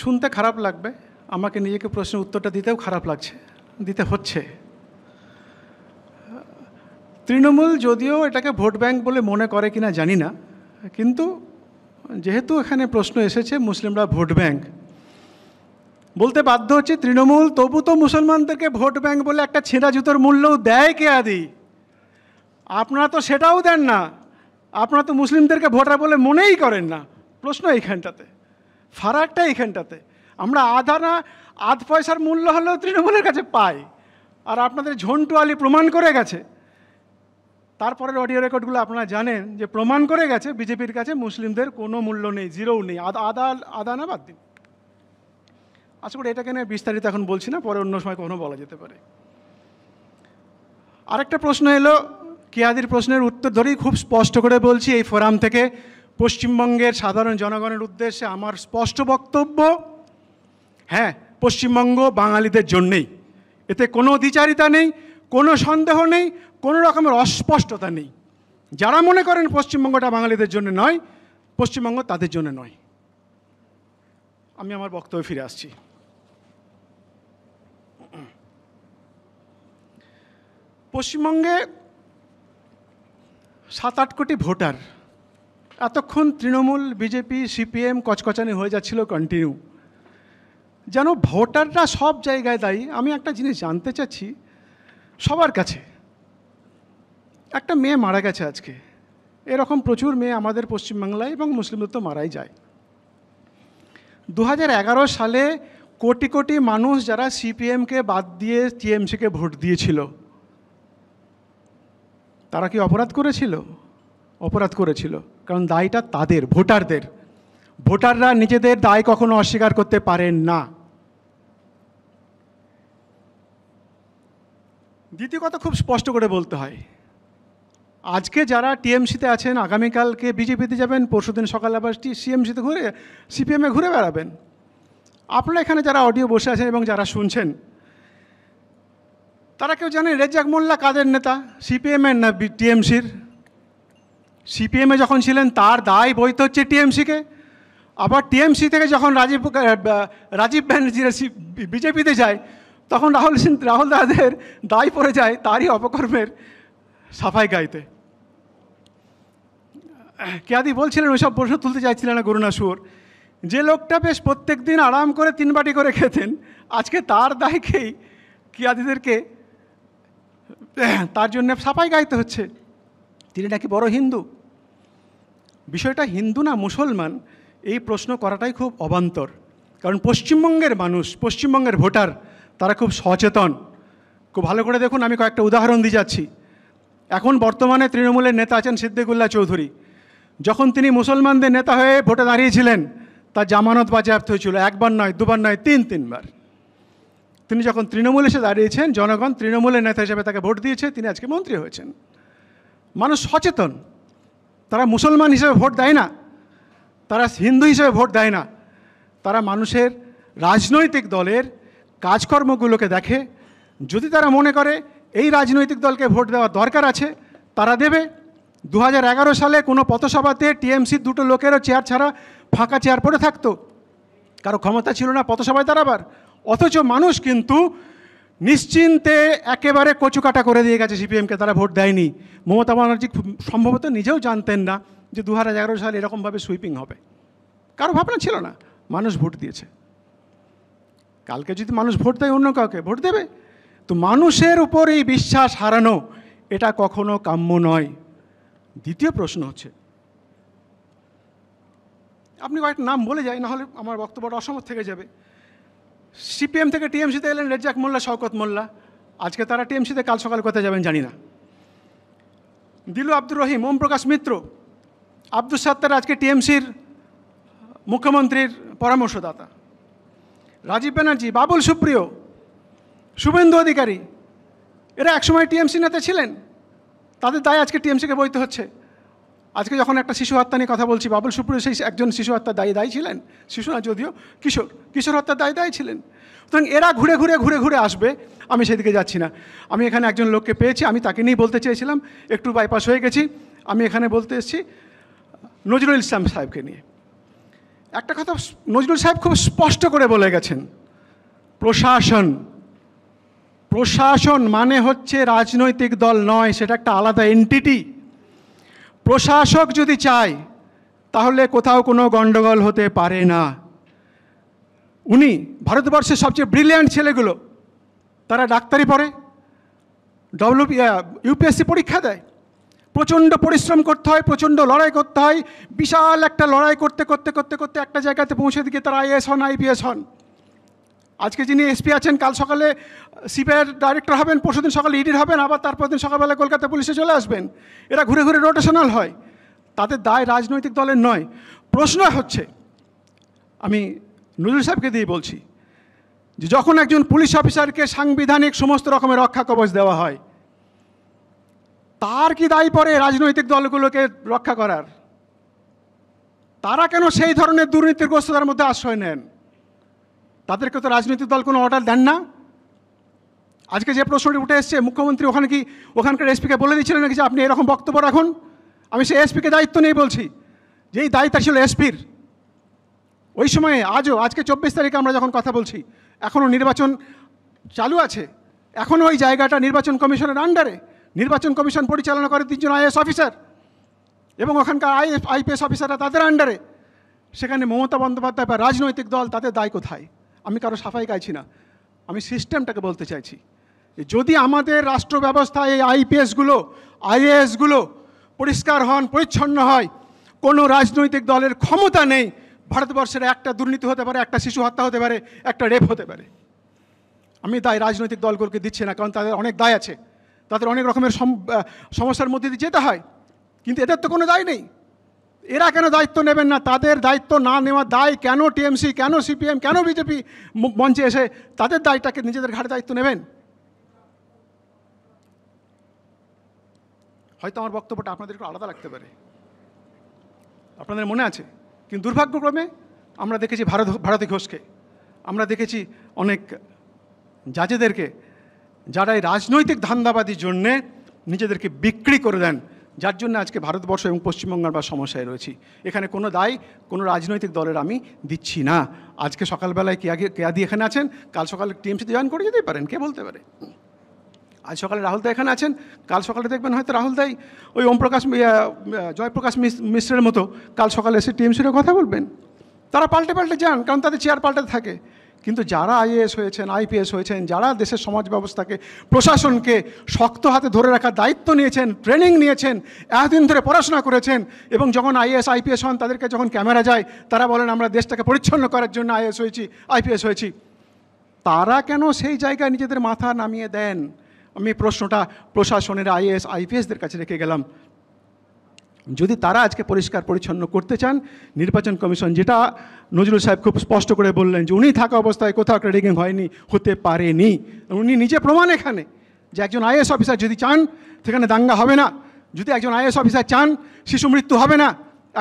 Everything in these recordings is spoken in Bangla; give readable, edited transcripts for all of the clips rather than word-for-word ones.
শুনতে খারাপ লাগবে, আমাকে নিজেকে প্রশ্নের উত্তরটা দিতেও খারাপ লাগছে, দিতে হচ্ছে। তৃণমূল যদিও এটাকে ভোট ব্যাংক বলে মনে করে কিনা জানি না, কিন্তু যেহেতু এখানে প্রশ্ন এসেছে মুসলিমরা ভোট ব্যাংক, বলতে বাধ্য হচ্ছে তৃণমূল তবু তো মুসলমানদেরকে ভোট ব্যাংক বলে একটা ছেঁড়া জুতোর মূল্যও দেয় কে আদি? আপনারা তো সেটাও দেন না, আপনারা তো মুসলিমদেরকে ভোটার বলে মনেই করেন না। প্রশ্ন এইখানটাতে, ফারাকটা এইখানটাতে। আমরা আধ পয়সার মূল্য হলেও তৃণমূলের কাছে পাই, আর আপনাদের ঝন্টু আলী প্রমাণ করে গেছে, তারপরের অডিও রেকর্ডগুলো আপনারা জানেন যে প্রমাণ করে গেছে বিজেপির কাছে মুসলিমদের কোনো মূল্য নেই, জিরোও নেই। আদা না বাদ দিন। আশা করি এটাকে নিয়ে বিস্তারিত এখন বলছি না, পরে অন্য সময় কখনো বলা যেতে পারে। আরেকটা প্রশ্ন এলো, কিয়াদির প্রশ্নের উত্তর ধরেই খুব স্পষ্ট করে বলছি এই ফোরাম থেকে, পশ্চিমবঙ্গের সাধারণ জনগণের উদ্দেশ্যে আমার স্পষ্ট বক্তব্য, হ্যাঁ, পশ্চিমবঙ্গ বাঙালিদের জন্যেই। এতে কোনো দ্বিচারিতা নেই, কোনো সন্দেহ নেই, কোনো রকমের অস্পষ্টতা নেই। যারা মনে করেন পশ্চিমবঙ্গটা বাঙালিদের জন্য নয়, পশ্চিমবঙ্গ তাদের জন্য নয়। আমি আমার বক্তব্যে ফিরে আসছি। পশ্চিমবঙ্গে 7-8 কোটি ভোটার, এতক্ষণ তৃণমূল, বিজেপি, সিপিএম কচকচানি হয়ে যাচ্ছিল কন্টিনিউ, যেন ভোটাররা সব জায়গায় দায়ী। আমি একটা জিনিস জানতে চাচ্ছি সবার কাছে, একটা মেয়ে মারা গেছে আজকে, এরকম প্রচুর মেয়ে আমাদের পশ্চিমবাংলায় এবং মুসলিমদের তো মারাই যায়। 2011 সালে কোটি কোটি মানুষ যারা সিপিএমকে বাদ দিয়ে টিএমসিকে ভোট দিয়েছিল, তারা কি অপরাধ করেছিল? অপরাধ করেছিল, কারণ দায়টা তাদের, ভোটারদের। ভোটাররা নিজেদের দায় কখনো অস্বীকার করতে পারেন না। দ্বিতীয় কথা খুব স্পষ্ট করে বলতে হয়, আজকে যারা টিএমসিতে আছেন আগামীকালকে বিজেপিতে যাবেন, পরশুদিন সকালে আবার সিএমসিতে ঘুরে সিপিএমে ঘুরে বেড়াবেন। আপনারা এখানে যারা অডিও বসে আছেন এবং যারা শুনছেন, তারা কেউ জানেন রেজ্জাক মোল্লা কাদের নেতা, সিপিএমের না টিএমসির? সিপিএমে যখন ছিলেন তার দায় বইতে হচ্ছে টিএমসিকে, আবার টিএমসি থেকে যখন রাজীব ব্যানার্জিরা বিজেপিতে যায়, তখন রাহুল দাদের দায় পড়ে যায় তারই অপকর্মের সাফাই গাইতে। কিয়াদি বলছিলেন ওইসব প্রশ্ন তুলতে চাইছিলেন না গরুনা সুর, যে লোকটা বেশ প্রত্যেক দিন আরাম করে 3 বাটি করে খেতেন, আজকে তার দায়কেই কিয়াদিদেরকে তার জন্য সাফাই গাইতে হচ্ছে। তিনি নাকি বড় হিন্দু। বিষয়টা হিন্দু না মুসলমান এই প্রশ্ন করাটাই খুব অবান্তর, কারণ পশ্চিমবঙ্গের মানুষ, পশ্চিমবঙ্গের ভোটার, তারা খুব সচেতন। খুব ভালো করে দেখুন, আমি কয়েকটা উদাহরণ দিয়ে যাচ্ছি। এখন বর্তমানে তৃণমূলের নেতা আছেন সিদ্দিকুল্লাহ চৌধুরী। যখন তিনি মুসলমানদের নেতা হয়ে ভোটে দাঁড়িয়েছিলেন, তার জামানত বাজেয়াপ্ত হয়েছিল, 1 বার নয়, 2 বার নয়, 3 বার। তিনি যখন তৃণমূল এসে দাঁড়িয়েছেন, জনগণ তৃণমূলের নেতা হিসেবে তাকে ভোট দিয়েছে, তিনি আজকে মন্ত্রী হয়েছেন। মানুষ সচেতন, তারা মুসলমান হিসেবে ভোট দেয় না, তারা হিন্দু হিসেবে ভোট দেয় না, তারা মানুষের রাজনৈতিক দলের কাজকর্মগুলোকে দেখে। যদি তারা মনে করে এই রাজনৈতিক দলকে ভোট দেওয়ার দরকার আছে, তারা দেবে। 2011 সালে কোনো পথসভাতে টিএমসির 2টো লোকেরও চেয়ার ছাড়া ফাঁকা চেয়ার পড়ে থাকতো, কারো ক্ষমতা ছিল না পথসভায় দাঁড়াবার, অথচ মানুষ কিন্তু নিশ্চিন্তে একেবারে কচুকাটা করে দিয়ে গেছে সিপিএমকে, তারা ভোট দেয়নি। মমতা ব্যানার্জি সম্ভবত নিজেও জানতেন না যে 2011 সালে এরকমভাবে সুইপিং হবে, কারো ভাবনা ছিল না, মানুষ ভোট দিয়েছে। কালকে যদি মানুষ ভোট দেয় অন্য কাউকে, ভোট দেবে। তো মানুষের উপর এই বিশ্বাস হারানো, এটা কখনো কাম্য নয়। দ্বিতীয় প্রশ্ন হচ্ছে, আপনি কয়েকটা নাম বলে যাই, নাহলে আমার বক্তব্যটা অসমত থেকে যাবে। সিপিএম থেকে টিএমসিতে এলেন রেজ্জাক মোল্লা, শওকত মোল্লা, আজকে তারা টিএমসিতে, কাল সকাল কোথায় যাবেন জানি না। দিলু আব্দুর রহিম, ওম প্রকাশ মিত্র, আব্দুল সাত্তার আজকে টিএমসির মুখ্যমন্ত্রীর পরামর্শদাতা, রাজীব ব্যানার্জি, বাবুল সুপ্রিয়, শুভেন্দু অধিকারী, এরা একসময় টিএমসি নেতা ছিলেন, তাদের দায় আজকে টিএমসিকে বইতে হচ্ছে। আজকে যখন একটা শিশু হত্যা নিয়ে কথা বলছি, বাবুল সুপ্রিয় সেই একজন শিশু হত্যার দায়ী ছিলেন, শিশু না যদিও, কিশোর হত্যার দায়ী ছিলেন। সুতরাং এরা ঘুরে ঘুরে আসবে, আমি সেদিকে যাচ্ছি না। আমি এখানে একজন লোককে পেয়েছি, আমি তাকে নিয়েই বলতে চেয়েছিলাম, একটু বাইপাস হয়ে গেছি। আমি এখানে বলতে এসেছি নজরুল ইসলাম সাহেবকে নিয়ে। একটা কথা নজরুল সাহেব খুব স্পষ্ট করে বলে গেছেন, প্রশাসন, প্রশাসন মানে হচ্ছে রাজনৈতিক দল নয়, সেটা একটা আলাদা এন্টিটি। প্রশাসক যদি চায় তাহলে কোথাও কোনো গণ্ডগোল হতে পারে না। উনি ভারতবর্ষের সবচেয়ে ব্রিলিয়ান্ট ছেলেগুলো, তারা ডাক্তারি পড়ে, ইউপিএসসি পরীক্ষা দেয়, প্রচণ্ড পরিশ্রম করতে হয়, প্রচণ্ড লড়াই করতে হয়, বিশাল একটা লড়াই করতে করতে করতে করতে একটা জায়গাতে পৌঁছে দিকে তারা আইএএস হন, আইপিএস হন। আজকে যিনি এসপি আছেন কাল সকালে সিবিআইয়ের ডাইরেক্টর হবেন, পরশুদিন সকালে ইডির হবেন, আবার তারপর দিন সকালবেলা কলকাতা পুলিশে চলে আসবেন। এরা ঘুরে ঘুরে রোটেশনাল হয়, তাদের দায় রাজনৈতিক দলের নয়। প্রশ্ন হচ্ছে, আমি নজরুল সাহেবকে দিয়ে বলছি, যে যখন একজন পুলিশ অফিসারকে সাংবিধানিক সমস্ত রকমের রক্ষা কবচ দেওয়া হয়, তার কি দায় পড়ে রাজনৈতিক দলগুলোকে রক্ষা করার? তারা কেন সেই ধরনের দুর্নীতিগ্রস্ততার মধ্যে আশ্রয় নেন? তাদেরকে তো রাজনৈতিক দল কোনো অর্ডার দেন না। আজকে যে প্রশ্নটি উঠে এসছে, মুখ্যমন্ত্রী ওখানকার এসপিকে বলে দিচ্ছিলেন নাকি যে আপনি এরকম বক্তব্য রাখুন? আমি সেই এসপিকে দায়িত্ব নিয়ে বলছি যে এই দায়িত্ব ছিল এসপির। ওই সময়ে আজকে 24 তারিখে আমরা যখন কথা বলছি, এখনও নির্বাচন চালু আছে, এখনও ওই জায়গাটা নির্বাচন কমিশনের আন্ডারে। নির্বাচন কমিশন পরিচালনা করে 3 জন আইএএস অফিসার, এবং ওখানকার আইপিএস অফিসাররা তাদের আন্ডারে। সেখানে মমতা বন্দ্যোপাধ্যায় বা রাজনৈতিক দল, তাদের দায় কোথায়? আমি কারো সাফাই গাইছি না, আমি সিস্টেমটাকে বলতে চাইছি। যদি আমাদের রাষ্ট্র ব্যবস্থায় এই আইপিএসগুলো, আইএএসগুলো পরিষ্কার হন, পরিচ্ছন্ন হয়, কোনো রাজনৈতিক দলের ক্ষমতা নেই ভারতবর্ষের একটা দুর্নীতি হতে পারে, একটা শিশু হত্যা হতে পারে, একটা রেপ হতে পারে। আমি দায় রাজনৈতিক দলগুলোকে দিচ্ছি না, কারণ তাদের অনেক দায় আছে, তাদের অনেক রকমের সমস্যার মধ্যে দিয়ে যেতে হয়, কিন্তু এদের তো কোনো দায় নেই। এরা কেন দায়িত্ব নেবেন না? তাদের দায়িত্ব না নেওয়ার দায় কেন টিএমসি, কেন সিপিএম, কেন বিজেপি মঞ্চে এসে তাদের দায়টাকে নিজেদের ঘাড়ে দায়িত্ব নেবেন? হয়তো আমার বক্তব্যটা আপনাদের একটু আলাদা লাগতে পারে, আপনাদের মনে আছে, কিন্তু দুর্ভাগ্যক্রমে আমরা দেখেছি ভারতী ঘোষকে, আমরা দেখেছি অনেক জাজেদেরকে, যারা এই রাজনৈতিক ধান্দাবাদীর জন্যে নিজেদেরকে বিক্রি করে দেন, যার জন্য আজকে ভারতবর্ষ এবং পশ্চিমবঙ্গ বা সমস্যায় রয়েছি। এখানে কোনো দায় কোনো রাজনৈতিক দলের আমি দিচ্ছি না। আজকে সকালবেলায় কেয়াদি এখানে আছেন, কাল সকালে টিএমসিতে জয়েন করে যেতেই পারেন, কে বলতে পারে? আজ সকালে রাহুল দা এখানে আছেন, কাল সকালে দেখবেন হয়তো রাহুল দাই ওই জয়প্রকাশ মিশ্রের মতো কাল সকালে এসে টিএমসিরও কথা বলবেন। তারা পাল্টে পাল্টে যান, কারণ তাদের চেয়ার পাল্টাতে থাকে। কিন্তু যারা আইএএস হয়েছেন, আইপিএস হয়েছেন, যারা দেশের সমাজ ব্যবস্থাকে, প্রশাসনকে শক্ত হাতে ধরে রাখার দায়িত্ব নিয়েছেন, ট্রেনিং নিয়েছেন, এতদিন ধরে পড়াশোনা করেছেন, এবং যখন আইএএস আইপিএস হন তাদেরকে যখন ক্যামেরা যায় তারা বলেন আমরা দেশটাকে পরিচ্ছন্ন করার জন্য আইএএস হয়েছি, আইপিএস হয়েছি, তারা কেন সেই জায়গায় নিজেদের মাথা নামিয়ে দেন? আমি প্রশ্নটা প্রশাসনের আইএএস আইপিএসদের কাছে রেখে গেলাম। যদি তারা আজকে পরিষ্কার পরিচ্ছন্ন করতে চান, নির্বাচন কমিশন, যেটা নজরুল সাহেব খুব স্পষ্ট করে বললেন যে উনি থাকা অবস্থায় কোথাও একটা রেগিং হয়নি, হতে পারেনি, উনি নিজে প্রমাণ এখানে যে একজন আইএএস অফিসার যদি চান সেখানে দাঙ্গা হবে না, যদি একজন আইএএস অফিসার চান শিশু মৃত্যু হবে না,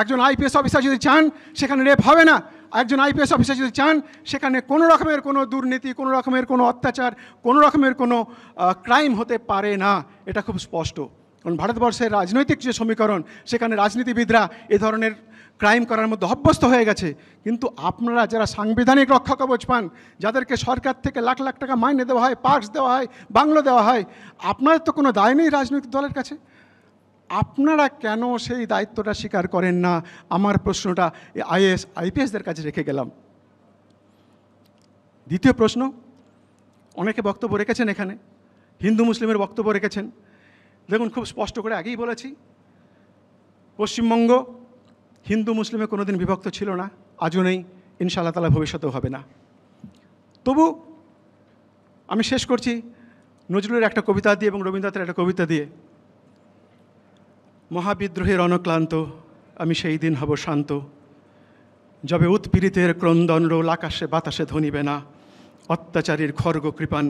একজন আইপিএস অফিসার যদি চান সেখানে রেপ হবে না, একজন আইপিএস অফিসার যদি চান সেখানে কোনো রকমের কোনো দুর্নীতি, কোনো রকমের কোনো অত্যাচার, কোনো রকমের কোনো ক্রাইম হতে পারে না। এটা খুব স্পষ্ট, কারণ ভারতবর্ষের রাজনৈতিক যে সমীকরণ, সেখানে রাজনীতিবিদরা এ ধরনের ক্রাইম করার মধ্যে অভ্যস্ত হয়ে গেছে। কিন্তু আপনারা যারা সাংবিধানিক রক্ষা কবচ পান, যাদেরকে সরকার থেকে লাখ লাখ টাকা মাইনে দেওয়া হয়, পার্কস দেওয়া হয়, বাংলো দেওয়া হয়, আপনাদের তো কোনো দায় নেই রাজনৈতিক দলের কাছে। আপনারা কেন সেই দায়িত্বটা স্বীকার করেন না? আমার প্রশ্নটা আইএএস আইপিএসদের কাছে রেখে গেলাম। দ্বিতীয় প্রশ্ন, অনেকে বক্তব্য রেখেছেন এখানে, হিন্দু মুসলিমের বক্তব্য রেখেছেন। দেখুন, খুব স্পষ্ট করে আগেই বলেছি, পশ্চিমবঙ্গ হিন্দু মুসলিমে কোনো দিন বিভক্ত ছিল না, আজও নেই, ইনশাআল্লাহ তাআলা ভবিষ্যতেও হবে না। তবু আমি শেষ করছি নজরুলের একটা কবিতা দিয়ে এবং রবীন্দ্রনাথের একটা কবিতা দিয়ে। মহাবিদ্রোহের অনক্লান্ত আমি সেই দিন হব শান্ত, যবে উৎপীড়িতের ক্রন্দন রোল আকাশে বাতাসে ধ্বনিবে না, অত্যাচারীর খর্গ কৃপান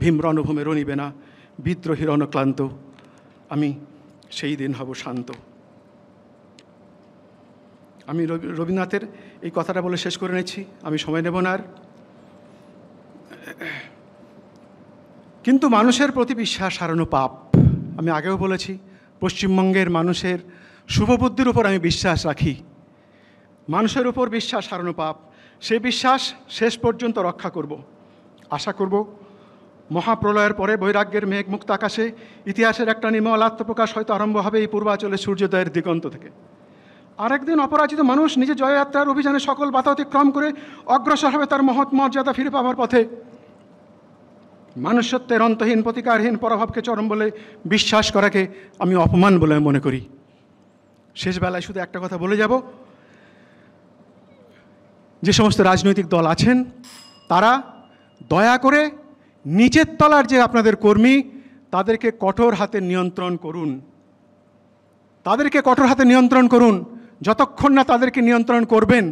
ভীম রণভূমে রণিবে না, বিদ্রোহীর অনক্লান্ত আমি সেই দিন হব শান্ত। আমি রবীন্দ্রনাথের এই কথাটা বলে শেষ করে নিচ্ছি, আমি সময় নেব না আর। কিন্তু মানুষের প্রতি বিশ্বাস হারানো পাপ। আমি আগেও বলেছি, পশ্চিমবঙ্গের মানুষের শুভবুদ্ধির উপর আমি বিশ্বাস রাখি। মানুষের উপর বিশ্বাস হারানো পাপ, সেই বিশ্বাস শেষ পর্যন্ত রক্ষা করব। আশা করব মহাপ্রলয়ের পরে বৈরাগ্যের মেঘ মুক্ত আকাশে ইতিহাসের একটা নির্মল আত্মপ্রকাশ হয়তো আরম্ভ হবে এই পূর্বাচলে সূর্যোদয়ের দিগন্ত থেকে। আরেকদিন অপরাজিত মানুষ নিজের জয়যাত্রার অভিযানে সকল বাধা অতিক্রম করে অগ্রসর হবে তার মহৎ মর্যাদা ফিরে পাওয়ার পথে। মনুষ্যত্বের অন্তহীন প্রতিকারহীন পরভাবকে চরম বলে বিশ্বাস করাকে আমি অপমান বলে মনে করি। শেষ বেলায় শুধু একটা কথা বলে যাব, যে সমস্ত রাজনৈতিক দল আছেন তারা দয়া করে নিচের তলার যে আপনাদের কর্মী তাদেরকে কঠোর হাতে নিয়ন্ত্রণ করুন, তাদেরকে কঠোর হাতে নিয়ন্ত্রণ করুন। যতক্ষণ না তাদেরকে নিয়ন্ত্রণ করবেন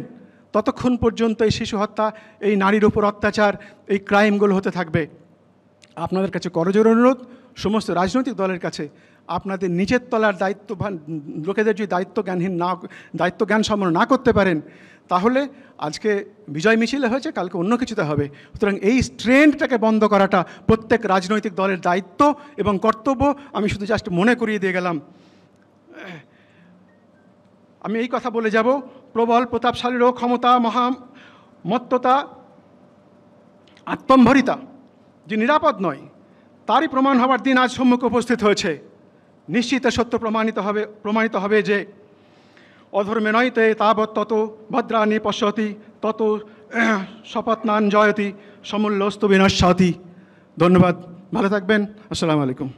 ততক্ষণ পর্যন্ত এই শিশু হত্যা, এই নারীর উপর অত্যাচার, এই ক্রাইমগুলো হতে থাকবে। আপনাদের কাছে করজোড়ে অনুরোধ, সমস্ত রাজনৈতিক দলের কাছে, আপনাদের নিচের তলার দায়িত্ববান লোকেদের যদি দায়িত্ব জ্ঞান সম্পন্ন না করতে পারেন তাহলে আজকে বিজয় মিছিলে হয়েছে, কালকে অন্য কিছুতে হবে। সুতরাং এই ট্রেন্ডটাকে বন্ধ করাটা প্রত্যেক রাজনৈতিক দলের দায়িত্ব এবং কর্তব্য। আমি শুধু জাস্ট মনে করিয়ে দিয়ে গেলাম। আমি এই কথা বলে যাব, প্রবল প্রতাপশালীরও ক্ষমতা, মহামত্ততা, আত্মম্ভরিতা যে নিরাপদ নয় তারই প্রমাণ হবার দিন আজ সম্মুখে উপস্থিত হয়েছে। নিশ্চিত সত্য প্রমাণিত হবে যে অধর্মে নয়তে তাবৎ তত ভদ্রাণি পশ্যতি তত শপথনান জয়তি সমূল্যস্তু বিনশ্যতি। ধন্যবাদ, ভালো থাকবেন। আসসালামু আলাইকুম।